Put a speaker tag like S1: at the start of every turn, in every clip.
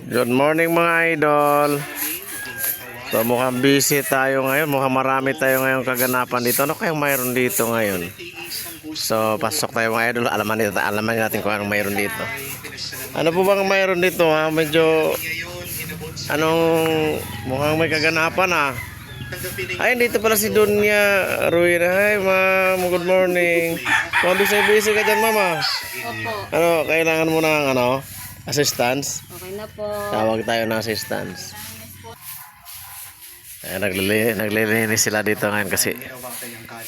S1: Good morning mga idol. So mukhang busy tayo ngayon. Mukhang marami tayo ngayong kaganapan dito. Ano kayang mayroon dito ngayon? So pasok tayo mga idol. Alaman natin kung anong mayroon dito. Ano po bang mayroon dito ha? Medyo anong mukhang may kaganapan ha? Ay, dito pala si Dunya Ruina. Hi ma'am, good morning. Mukhang busy ka dyan mama.
S2: Opo.
S1: Ano, kailangan mo ng ano? Assistance?
S2: Okay na po.
S1: Tawag tayo ng assistance. Naglilinis sila dito ngayon kasi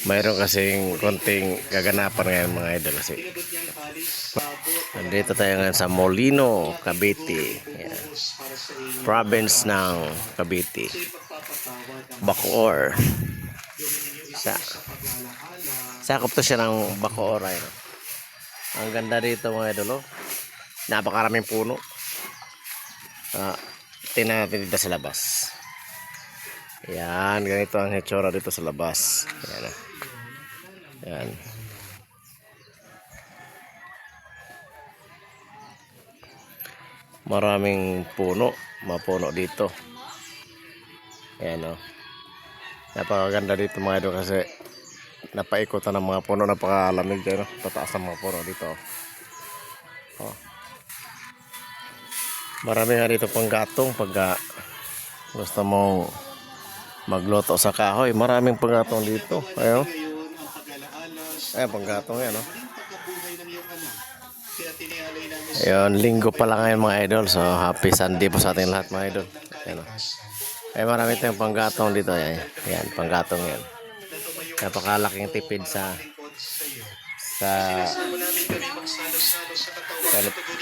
S1: mayroon kasing konting kaganapan ngayon mga idol kasi nandito tayo ngayon sa Molino, Cavite. Yan. Province ng Cavite. Bacoor. Sakop to siya ng Bacoor. Ayun. Ang ganda dito mga idol. Oh. Napakaraming puno. Tingnan natin dito sa labas. Yan, ganito ang hitsura dito sa labas. Yan. Yan. Maraming puno, mapuno dito. Yan o. Napakaganda dito mga idol kasi napaikutan ng mga puno, napakalamig dito. Tataas ng mga puno dito. Oh. Marami nga dito pang gatong pag gusto mong magluto sa kahoy. Maraming panggatong dito. Ayun. Ayun, panggatong yan. Oh. Ayun, linggo pa lang ngayon mga idol. So, happy Sunday po sa ating lahat mga idol. Ayun. Ay, marami tayong panggatong dito. Ayan, panggatong yan. Napakalaking tipid sa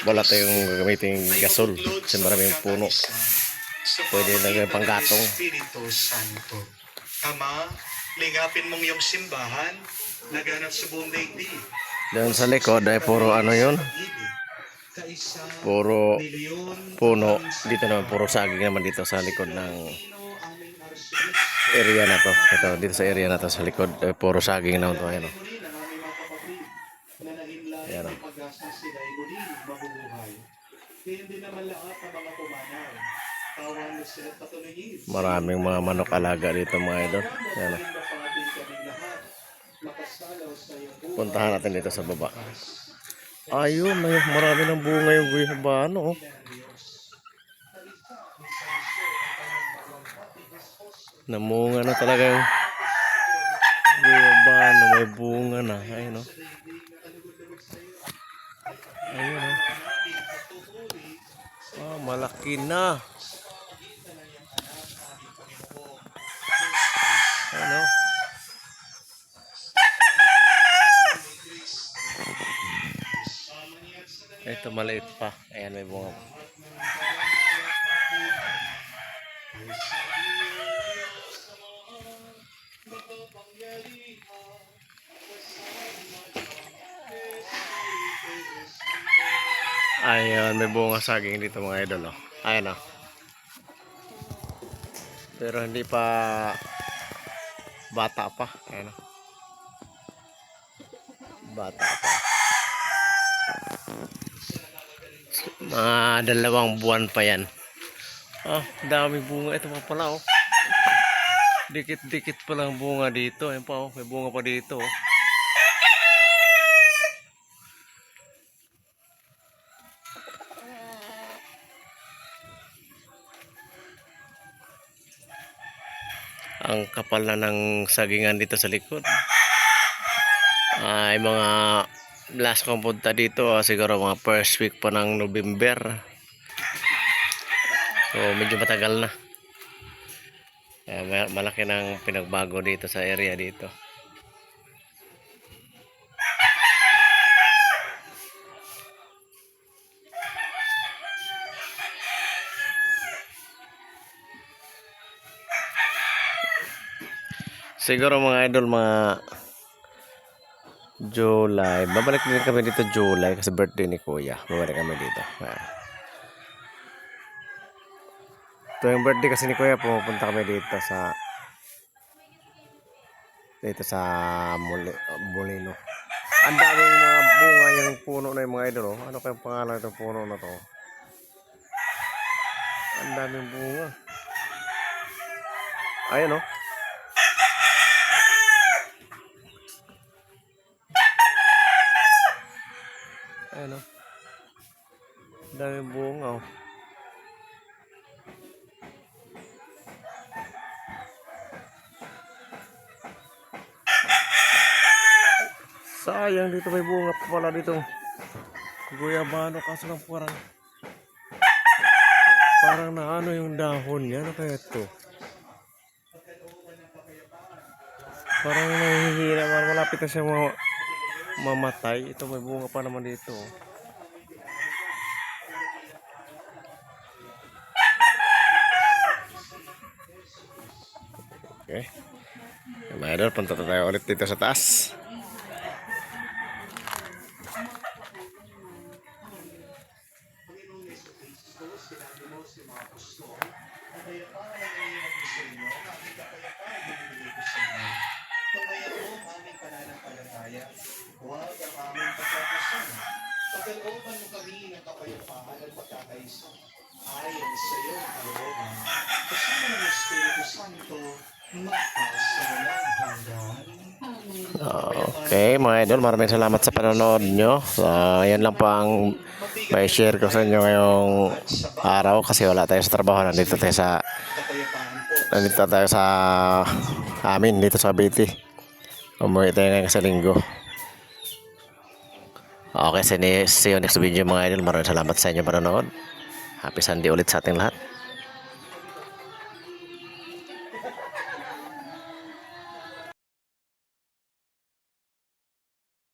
S1: wala tayong gamitin gasol kasi maraming puno. Pwede lagay panggatong.
S3: Ama, lingapin mong yung simbahan, naganap sa buong daigdig.
S1: Doon sa likod ay puro ano yun? Puro puno. Dito naman puro saging naman dito sa likod ng area na to. Ito, dito sa area na to sa likod ay puro saging naman to. Ayan o. Ayan o. Maraming mga manok alaga dito mga idol. Ayan o. Puntahan natin dito sa baba. Ayun, marami ng bunga yung guyabano. Namunga na talaga yung guyabano. May bunga na. Ayun o. Ayun o. Malaki na. Ayun o. Ito maliit pa. Ayan, may bunga. Ayan, may bunga saging dito mga idol. Oh. Ayan o. Pero hindi pa bata pa. Ayan o. Bata pa. Mga 2 buwan pa yan. Dami bunga. Ito pa pala oh. Dikit-dikit pa lang bunga dito. Ayan pa oh. May bunga pa dito oh. Ang kapal na ng sagingan dito sa likod. Ay mga last kong punta dito siguro mga first week pa ng November. So medyo matagal na. Malaki ng pinagbago dito sa area dito. Siguro mga idol mga July. Babalik din kami dito July kasi birthday ni Kuya. Babalik kami dito. Tuwing birthday kasi ni Kuya, pumunta kami dito sa Molino. Ang daming mga bunga yung puno na yung mga idol. Oh. Ano kayong pangalan itong puno na to? Ang daming bunga. Ayan oh. Ayan oh. Ang daming bunga oh. Sayang dito may bunga pa pala dito. Guyabano kaso lang parang na ano yung dahon niya. Ano kaya ito? Parang nahihina. Parang malapit na siya mamatay. Ito may bunga pa naman dito. Okay. Mga idol, punta tayo ulit dito sa taas.
S3: Huwag ang aming pagkakasama. Pagkalooban mo kami ng kapayapaan at pagkakaisa. Ayon sa iyong kalooban, kasama ng Espiritu Santo, magpasa walang hanggan.
S1: Okay, mga idol, maraming salamat sa panonood nyo. So, yan lang po ang may share ko sa inyo ngayong araw kasi wala tayo sa trabaho. Nandito tayo sa amin, dito sa Cavite. Umuwi tayo ngayon sa linggo. Okay, see you next video mga idol. Maraming salamat sa inyo panonood. Happy Sunday ulit sa ating lahat.